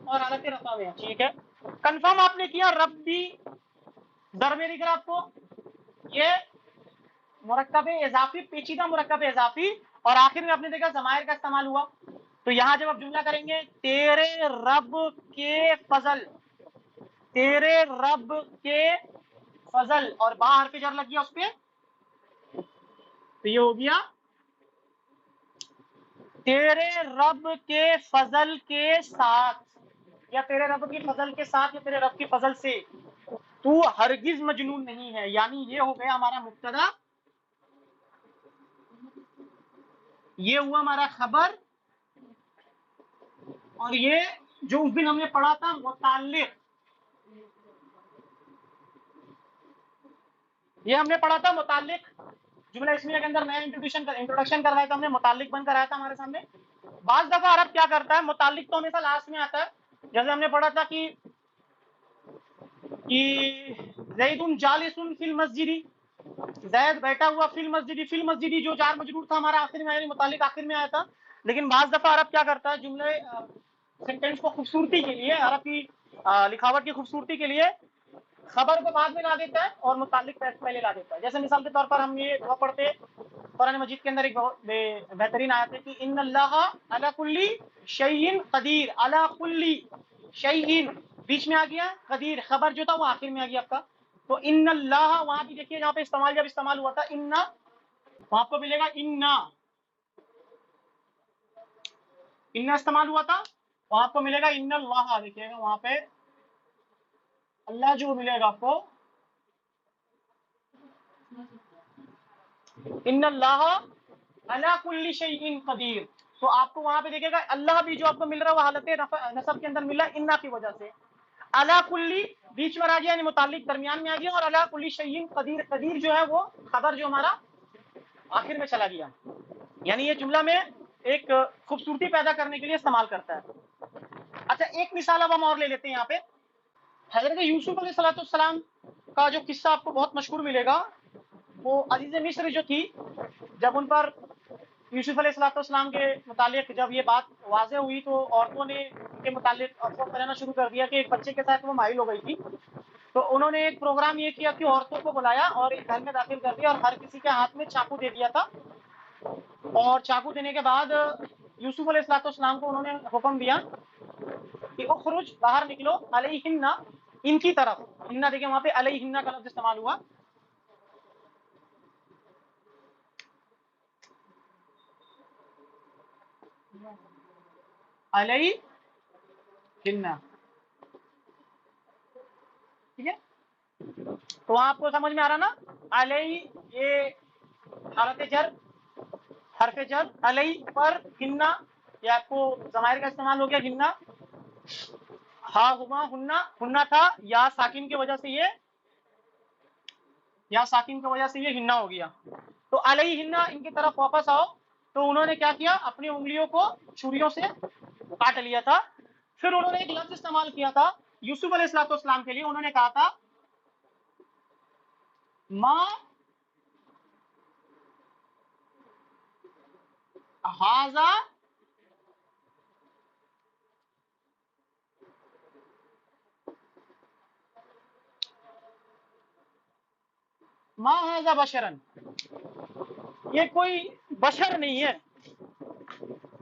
اور حالت رفع میں ہے. ٹھیک ہے، کنفرم آپ نے کیا. ربی ضرب میں دکھ رہا آپ کو، یہ مرکب اضافی، پیچیدہ مرکب اضافی، اور آخر میں آپ نے دیکھا ضمائر کا استعمال ہوا. تو یہاں جب آپ جملہ کریں گے تیرے رب کے فضل، تیرے رب کے فضل، اور با حرف جر لگ گیا اس پہ، تو یہ ہو گیا تیرے رب کے فضل کے ساتھ، یا تیرے رب کی فضل کے ساتھ، یا تیرے رب کی فضل سے تو ہرگز مجنون نہیں ہے. یعنی یہ ہو گیا ہمارا مبتدا، یہ ہوا ہمارا خبر، اور یہ جو اس دن ہم نے پڑھا تھا متعلق، یہ ہم نے پڑھا تھا متعلق جملہ اسمیہ کے اندر نیا انٹروڈکشن کروایا تھا ہم نے، متعلق بن کر آیا تھا ہمارے سامنے. بعض دفعہ عرب کیا کرتا ہے، متعلق تو ہمیشہ لاسٹ میں آتا ہے. جیسے ہم نے پڑھا تھا کہ زید جالس فی المسجد، زید بیٹھا ہوا فی المسجد، فی المسجد جو جار مجرور تھا ہمارا آخر میں آیا، متعلق آخر میں آیا تھا. لیکن بعض دفعہ عرب کیا کرتا ہے، جملے سینٹینس کو خوبصورتی کے لیے، عرب کی لکھاوٹ کی خوبصورتی کے لیے خبر کو بعد میں لا دیتا ہے اور متعلق پہلے لا دیتا ہے. جیسے مثال کے طور پر ہم یہ دعا پڑھتے قرآن مجید کے اندر ایک بہترین آیت ہے کہ ان اللہ علی کل شیء قدیر، علی کل شیء بیچ میں آ گیا، قدیر خبر جو تھا وہ آخر میں آ گیا آپ کا. تو ان اللہ وہاں بھی دیکھیے جہاں پہ استعمال جب استعمال ہوا تھا ان، وہاں کو ملے گا ان استعمال ہوا تھا، وہاں آپ کو ملے گا ان اللہ. دیکھیے گا وہاں پہ اللہ جو ملے گا آپ کو ان اللہ علی کل شیء قدیر. تو آپ کو وہاں پہ دیکھے گا اللہ بھی جو آپ کو مل رہا ہے وہ حالت نصب کے اندر مل رہا ہے انا کی وجہ سے. علی کل بیچ میں آ گیا یعنی متعلق درمیان میں آ گیا، اور علی کل شیء قدیر، قدیر جو ہے وہ خبر جو ہمارا آخر میں چلا گیا. یعنی یہ جملہ میں ایک خوبصورتی پیدا کرنے کے لیے استعمال کرتا ہے. اچھا ایک مثال اب ہم اور لے لیتے ہیں یہاں پہ. حضرت یوسف علیہ السلام کا جو قصہ آپ کو بہت مشہور ملے گا، وہ عزیز مصر جو تھی، جب ان پر یوسف علیہ السلام کے متعلق جب یہ بات واضح ہوئی تو عورتوں نے ان کے متعلق افواہ پھیلانا شروع کر دیا کہ ایک بچے کے ساتھ وہ مائل ہو گئی تھی. تو انہوں نے ایک پروگرام یہ کیا کہ عورتوں کو بلایا اور ایک گھر میں داخل کر دیا، اور ہر کسی کے ہاتھ میں چاقو دے دیا تھا. اور چاقو دینے کے بعد یوسف علیہ السلام کو انہوں نے حکم دیا کہ اخرج، باہر نکلو، علیہن، ان کی طرف. ہننا دیکھیں وہاں پہ علیہن کا لفظ استعمال ہوا. علیہن، ٹھیک ہے. تو وہاں آپ کو سمجھ میں آ رہا نا، علیہ یہ حالت جر، حرف جر، علیہ پر ہننا، یہ آپ کو ضمائر کا استعمال ہو گیا. ہننا، ہا ہما ہننا، ہننا تھا یا ساکن کی وجہ سے یہ، یا ساکن کی وجہ سے یہ ہننا ہو گیا. تو علیہ ہننا ان کی طرف واپس آؤ. تو انہوں نے کیا کیا، اپنی انگلیوں کو چھریوں سے کاٹ لیا تھا. پھر انہوں نے ایک لفظ استعمال کیا تھا یوسف علیہ السلام کے لیے. انہوں نے کہا تھا ما ہاذا ما ہاذا بشرن، یہ کوئی بشر نہیں ہے.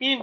3,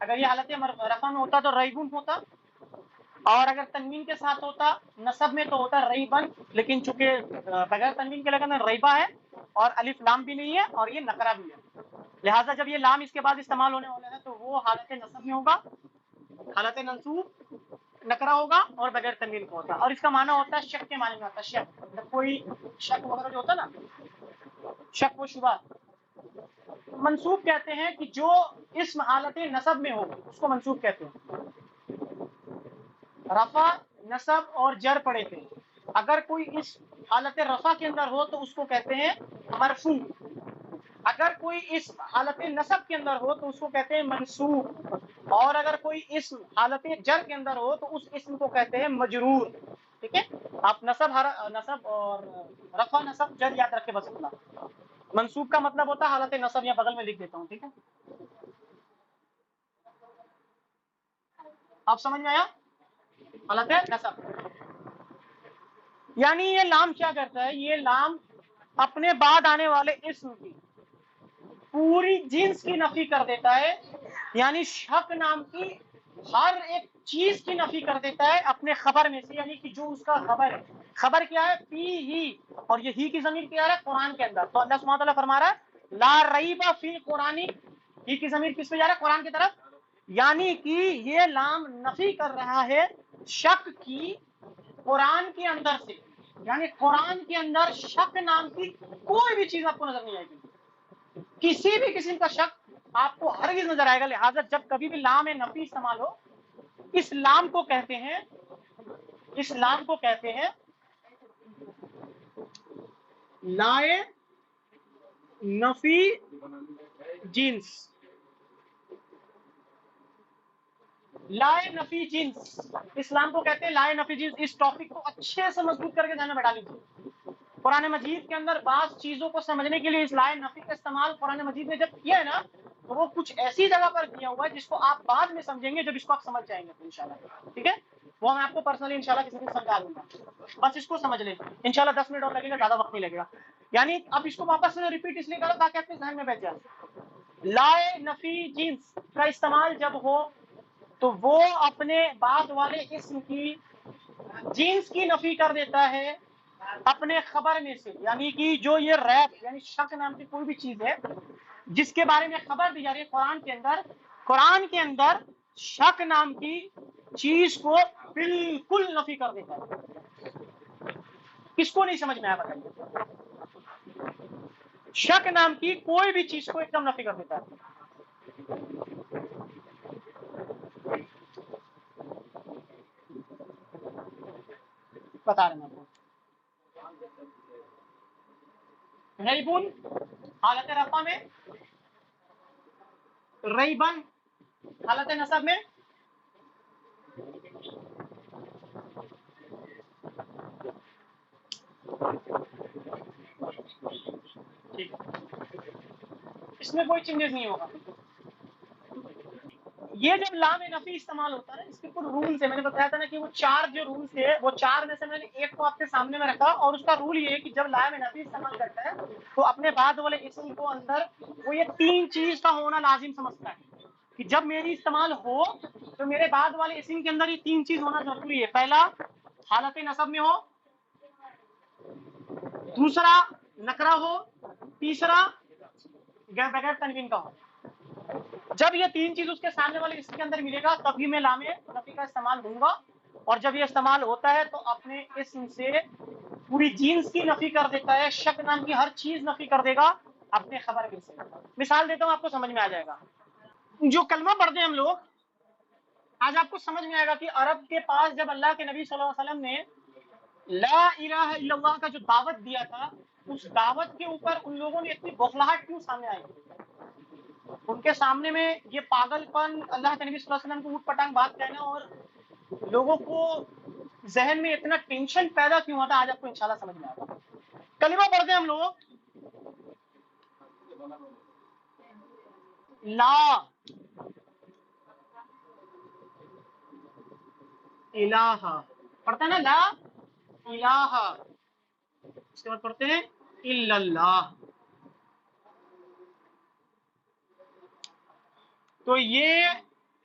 اگر یہ حالت رفع میں ہوتا تو ریبن ہوتا، اور اگر تنوین کے ساتھ ہوتا نصب میں تو ہوتا ریبن، لیکن چونکہ بغیر تنوین کے لگن ریبا ہے اور الف لام بھی نہیں ہے اور یہ نقرہ بھی ہے، لہٰذا جب یہ لام اس کے بعد استعمال ہونے والا ہے تو وہ حالت نصب میں ہوگا، حالت منصوب نقرہ ہوگا اور بغیر تنوین کا ہوتا، اور اس کا معنی ہوتا ہے شک کے معنی میں ہوتا ہے، شک جب کوئی شک وغیرہ جو ہوتا ہے نا، شک و شبہ، منصوب کہتے ہیں کہ جو اسم حالت نصب میں ہو اس کو منصوب کہتے ہیں، رفع نصب اور جر پڑے تھے، اگر کوئی اس حالت رفع کے اندر ہو تو اس کو کہتے ہیں مرفوع، اگر کوئی اس حالت نصب کے اندر ہو تو اس کو کہتے ہیں منصوب، اور اگر کوئی اسم حالت جر کے اندر ہو تو اس اسم کو کہتے ہیں مجرور، ٹھیک ہے، آپ نصب اور رفع نصب جر یاد رکھے بس اتنا، منصوب کا مطلب ہوتا ہے حالت نصب، یا بغل میں لکھ دیتا ہوں، ٹھیک ہے، آپ سمجھ میں آیا؟ حالت نصب یعنی یہ لام کیا کرتا ہے، یہ لام اپنے بعد آنے والے اسم کی پوری جنس کی نفی کر دیتا ہے، یعنی شک نام کی ہر ایک چیز کی نفی کر دیتا ہے اپنے خبر میں سے، یعنی کہ جو اس کا خبر ہے، خبر کیا ہے، فی ہی، اور یہ ہی کی ضمیر کیا ہے قرآن کے اندر، تو اللہ سبحانہ وتعالیٰ فرما رہا ہے لا ریب فی القرآن، ہی کی ضمیر کس پہ جا رہا ہے، قرآن کی طرف، یعنی کہ یہ لام نفی کر رہا ہے شک کی قرآن کے اندر سے، یعنی قرآن کے اندر شک نام کی کوئی بھی چیز آپ کو نظر نہیں آئے گی، کسی بھی قسم کا شک آپ کو ہرگز نظر آئے گا، لہٰذا جب کبھی بھی لام نفی استعمال ہو اس لام کو کہتے ہیں، اس لام کو کہتے ہیں لائے نفی جنس، لائے نفی جنس، اسلام کو کہتے ہیں لائے نفی جنس، اس ٹاپک کو اچھے سے مضبوط کر کے ذہن میں بیٹھا لیجیے، قرآن مجید کے اندر بعض چیزوں کو سمجھنے کے لیے اس لائے نفی کا استعمال قرآن مجید نے جب کیا ہے نا تو وہ کچھ ایسی جگہ پر کیا ہوا ہے جس کو آپ بعد میں سمجھیں گے جب اس کو آپ سمجھ جائیں گے انشاءاللہ، ٹھیک ہے، وہ میں آپ کو پرسنلی انشاءاللہ کسی دن سمجھا دوں گا، بس اس کو سمجھ لیں انشاءاللہ 10 منٹ اور لگے گا، زیادہ وقت نہیں لگے گا، یعنی اب اس کو واپس سے ریپیٹ اس لیے کرو تاکہ آپ کے ذہن میں بیٹھ جائے، لائے نفی جنس کا استعمال جب ہو تو وہ اپنے بعد والے اسم کی جنس کی نفی کر دیتا ہے اپنے خبر میں سے، یعنی کہ جو یہ ریب یعنی شک نام کی کوئی بھی چیز ہے جس کے بارے میں خبر دی جا رہی ہے قرآن کے اندر شک نام کی چیز کو بالکل نفی کر دیتا ہے، کس کو نہیں سمجھ میں آیا بتائیے، شک نام کی کوئی بھی چیز کو ایک دم نفی کر دیتا ہے، بتا رہے ہیں آپ کو، ریبن حالت رفع میں، ریبن حالت نصب میں، ٹھیک اس میں کوئی چینجز نہیں ہوگا، یہ جب لام نفی استعمال ہوتا ہے اس کے کچھ رولز ہے، میں نے بتایا تھا نا کہ وہ 4 جو رولز تھے وہ 4 میں سے میں نے ایک کو آپ کے سامنے میں رکھا، اور اس کا رول یہ ہے کہ جب لام نفی استعمال کرتا ہے تو اپنے بعد والے اسم کو اندر وہ یہ 3 چیز کا ہونا لازم سمجھتا ہے کہ جب میری استعمال ہو تو میرے بعد والے اسم کے اندر یہ 3 چیز ہونا ضروری ہے، پہلا حالت نصب میں ہو، دوسرا نکرہ ہو، تیسرا بغیر تنوین کا ہو، جب یہ 3 چیز اس کے سامنے والے اسم کے اندر ملے گا تبھی میں لام نفی کا استعمال دوں گا، اور جب یہ استعمال ہوتا ہے تو اپنے اسم سے پوری جنس کی نفی کر دیتا ہے، شک نام کی ہر چیز نفی کر دے گا اپنے خبر میں سے، مثال دیتا ہوں آپ کو سمجھ میں آ جائے گا، جو کلمہ پڑھتے ہیں ہم لوگ آج آپ کو سمجھ میں آئے گا کہ عرب کے پاس جب اللہ کے نبی صلی اللہ علیہ وسلم نے لا الہ الا اللہ کا جو دعوت دیا تھا اس دعوت کے اوپر ان لوگوں نے اتنی بوکھلاہٹ کیوں سامنے آئی، ان کے سامنے میں یہ پاگل پن اللہ کے نبی صلی اللہ علیہ وسلم کو اوٹ پٹانگ بات کہنا اور لوگوں کو ذہن میں اتنا ٹینشن پیدا کیوں ہوتا، آج آپ کو انشاءاللہ سمجھ میں آئے گا، کلمہ پڑھتے ہیں ہم لوگ لا الہ، پڑھتے ہیں نا لا الہ، اس کے بعد پڑھتے ہیں الا اللہ، تو یہ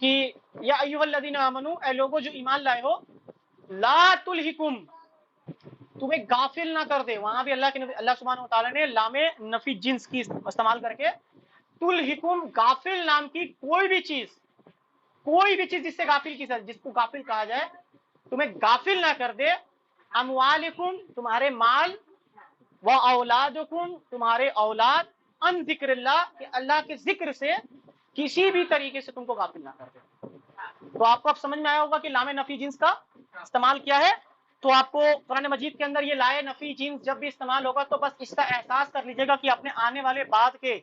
کہ یا ایھا الذین آمنو، اے لوگوں جو ایمان لائے ہو، لا تلہکم، تمہیں غافل نہ کر دے. وہاں بھی اللہ سبحانہ وتعالیٰ نے لام نفی جنس کی استعمال کر کے تلہکم، غافل نام کی کوئی بھی چیز جس سے غافل کی جس کو غافل کہا جائے، تمہیں غافل نہ کر دے، اموالکم، تمہارے مال، و اولادکم، تمہارے اولاد، ان ذکر اللہ، کہ اللہ کے ذکر سے کسی بھی طریقے سے تم کو غافل نہ کر دے. تو آپ کو اب سمجھ میں آیا ہوگا کہ لام نفی جنس کا استعمال کیا ہے. تو آپ کو قرآن مجید کے اندر یہ لائے نفی جنس جب بھی استعمال ہوگا تو بس اس کا احساس کر لیجیے گا کہ اپنے آنے والے بعد کے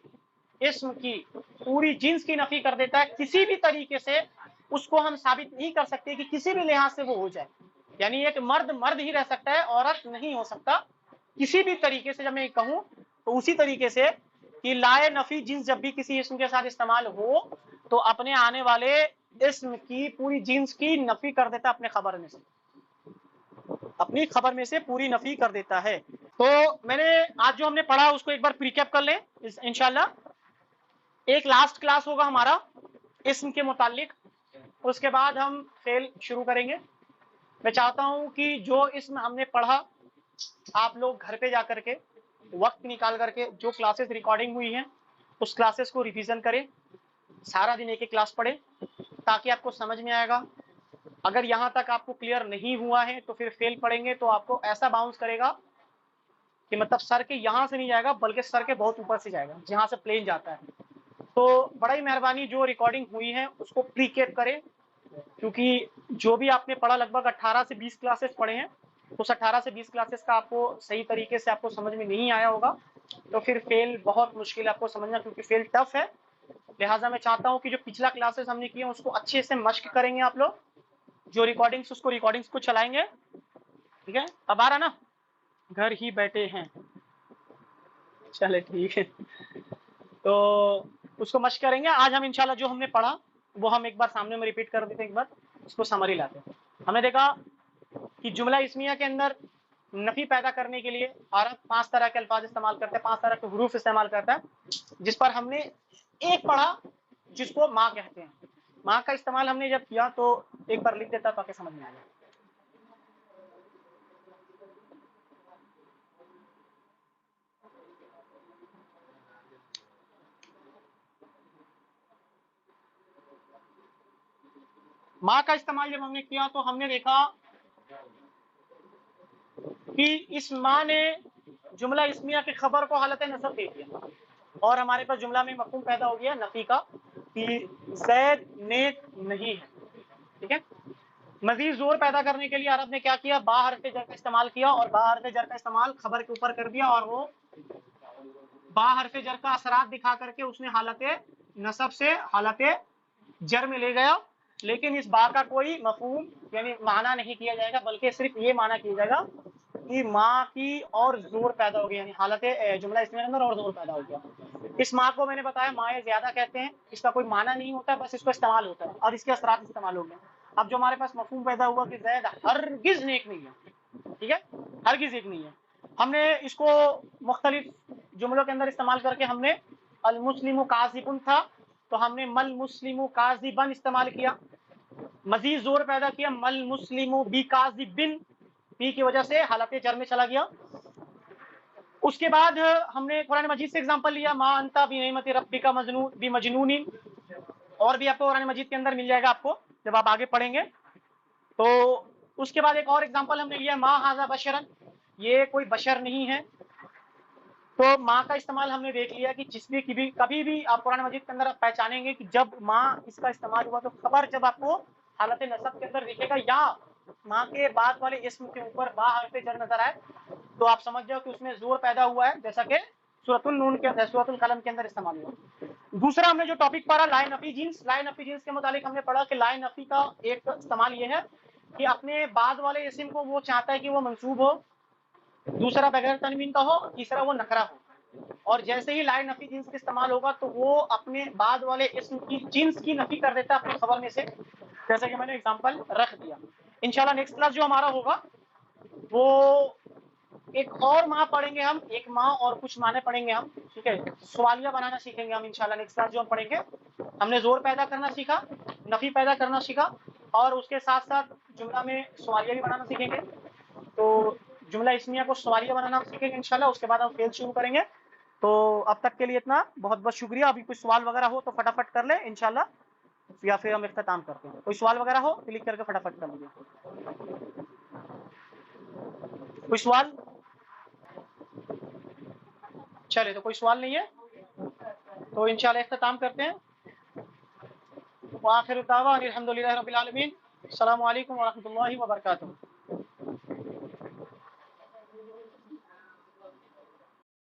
اسم کی پوری جنس کی نفی کر دیتا ہے. کسی بھی طریقے سے اس کو ہم ثابت نہیں کر سکتے کہ کسی بھی لحاظ سے وہ ہو جائے. یعنی ایک مرد ہی رہ سکتا ہے، عورت نہیں ہو سکتا. کسی بھی طریقے سے جب میں کہوں تو اسی طریقے سے کہ لائے نفی جنس جب بھی کسی اسم کے ساتھ استعمال ہو تو اپنے آنے والے اسم کی پوری جنس کی نفی کر دیتا اپنے خبر میں سے، اپنی خبر میں سے پوری نفی کر دیتا ہے. تو میں نے آج جو ہم نے پڑھا اس کو ایک بار پریکیپ کر لیں انشاءاللہ. ایک لاسٹ کلاس ہوگا ہمارا اسم کے متعلق، اس کے بعد ہم فعل شروع کریں گے. میں چاہتا ہوں کہ جو اسم ہم نے پڑھا آپ لوگ گھر پہ جا کر کے وقت نکال کر کے جو کلاسز ریکارڈنگ ہوئی ہیں اس کلاسز کو ریویژن کریں. سارا دن ایک ایک کلاس پڑھیں تاکہ آپ کو سمجھ میں آئے گا. اگر یہاں تک آپ کو کلیئر نہیں ہوا ہے تو پھر فیل پڑھیں گے تو آپ کو ایسا باؤنس کرے گا کہ مطلب سر کے یہاں سے نہیں جائے گا بلکہ سر کے بہت اوپر سے جائے گا جہاں سے پلین جاتا ہے. تو بڑا ہی مہربانی جو ریکارڈنگ ہوئی ہے اس کو پریکیپ کریں، کیونکہ جو بھی آپ نے پڑھا لگ بھگ 18 سے 20 کلاسز پڑھے ہیں، اس 18 سے 20 کلاسز کا آپ کو صحیح طریقے سے آپ کو سمجھ میں نہیں آیا ہوگا تو پھر فیل بہت مشکل ہے آپ کو سمجھنا، کیونکہ فیل ٹف ہے. لہٰذا میں چاہتا ہوں کہ جو پچھلا کلاسز ہم نے کیے ہیں اس کو اچھے سے مشق کریں گے آپ لوگ. جو ریکارڈنگس اس کو ریکارڈنگس کو چلائیں گے. ٹھیک ہے، اب آ رہا نا؟ گھر ہی بیٹھے ہیں، چلے ٹھیک ہے. تو اس کو مشق کریں گے. آج ہم انشاءاللہ جو ہم نے پڑھا وہ ہم ایک بار سامنے میں ریپیٹ کر دیتے ہیں، ایک بار اس کو سمری لاتے ہیں. ہم نے دیکھا کہ جملہ اسمیہ کے اندر نفی پیدا کرنے کے لیے عرب 5 طرح کے الفاظ استعمال کرتے ہیں، 5 طرح کے حروف استعمال کرتا ہے، جس پر ہم نے ایک پڑھا جس کو ماں کہتے ہیں. ماں کا استعمال ہم نے جب کیا تو ایک بار لکھ دیتا تاکہ سمجھ میں آ جائے. ماں کا استعمال جب ہم نے کیا تو ہم نے دیکھا کہ اس ماں نے جملہ اسمیہ کی خبر کو حالت نصب دے دیا اور ہمارے پاس جملہ میں مفہوم پیدا ہو گیا نفی کا کہ زید نیک نہیں ہے. ٹھیک ہے. مزید زور پیدا کرنے کے لیے عرب نے کیا کیا؟ با حرف جر کا استعمال کیا اور با حرف جر کا استعمال خبر کے اوپر کر دیا اور وہ با حرف جر کا اثرات دکھا کر کے اس نے حالت نصب سے حالت جر میں لے گیا. لیکن اس با کا کوئی مفہوم یعنی معنی نہیں کیا جائے گا بلکہ صرف یہ معنی کیا جائے گا کہ ماں کی اور زور پیدا ہو گیا، یعنی حالت جملہ اس میں اندر اور زور پیدا ہو گیا. اس ماں کو میں نے بتایا مائیں زیادہ کہتے ہیں، اس کا کوئی معنی نہیں ہوتا ہے، بس اس کو استعمال ہوتا ہے اور اس کے اثرات استعمال ہو گئے. اب جو ہمارے پاس مفہوم پیدا ہوا کہ زید ہرگز نیک نہیں ہے، ٹھیک ہے، ہرگز ایک نہیں ہے. ہم نے اس کو مختلف جملوں کے اندر استعمال کر کے ہم نے المسلم کاذب تھا تو ہم نے مل مسلم کاذبا استعمال کیا. مزید زور پیدا کیا مل مسلم بی کاذبن، بی کی وجہ سے حالت جر میں چلا گیا. اس کے بعد ہم نے قرآن مجید سے اگزامپل لیا ما انت بنعمت ربک مجنون بمجنون، اور بھی آپ کو قرآن مجید کے اندر مل جائے گا آپ کو جب آپ آگے پڑھیں گے. تو اس کے بعد ایک اور اگزامپل ہم نے لیا ما ھذا بشرا، یہ کوئی بشر نہیں ہے. تو ماں کا استعمال ہم نے دیکھ لیا کہ جس بھی کبھی بھی آپ قرآن مجید کے اندر آپ پہچانیں گے کہ جب ماں اس کا استعمال ہوا تو خبر جب آپ کو حالت نصب کے اندر دکھے گا یا ماں کے بعد والے اسم کے اوپر با حرف جر نظر آئے تو آپ سمجھ جاؤ کہ اس میں زور پیدا ہوا ہے، جیسا کہ سورۃ النون کے سورۃ القلم کے اندر استعمال ہوا. دوسرا ہم نے جو ٹاپک پڑھا لائے نفی جنس، لائے نفی جنس کے متعلق ہم نے پڑھا کہ لائے نفی کا ایک استعمال یہ ہے کہ اپنے بعد والے اسم کو وہ چاہتا ہے کہ وہ منصوب ہو، دوسرا بغیر تنوین کا ہو، تیسرا وہ نکرہ ہو. اور جیسے ہی لائے نفی جنس کا استعمال ہوگا تو وہ اپنے بعد والے اسم کی جنس کی نفی کر دیتا ہے اپنی خبر میں سے، جیسا کہ میں نے اگزامپل رکھ دیا. انشاءاللہ نیکسٹ کلاس جو ہمارا ہوگا وہ ایک اور ماں پڑھیں گے ہم، ایک ماں اور کچھ معنی پڑھیں گے ہم. ٹھیک ہے، سوالیہ بنانا سیکھیں گے ہم انشاءاللہ نیکسٹ کلاس جو ہم پڑھیں گے. ہم نے زور پیدا کرنا سیکھا، نفی پیدا کرنا سیکھا، اور اس کے ساتھ ساتھ جملہ میں سوالیہ بھی بنانا سیکھیں گے. تو جملہ اسمیہ کو سوالیہ بنانا سیکھیں گے انشاءاللہ. اس کے بعد ہم فعل شروع کریں گے. تو اب تک کے لیے اتنا. بہت بہت شکریہ. ابھی کوئی سوال وغیرہ ہو تو فٹافٹ کر لیں انشاءاللہ، یا پھر ہم اختتام کرتے ہیں. کوئی سوال وغیرہ ہو کلک کر کے فٹافٹ کر لیجیے. کوئی سوال؟ چلے تو کوئی سوال نہیں ہے تو انشاءاللہ اختتام کرتے ہیں. وآخر دعوانا الحمدللہ رب العالمین. السلام علیکم ورحمۃ اللہ وبرکاتہ.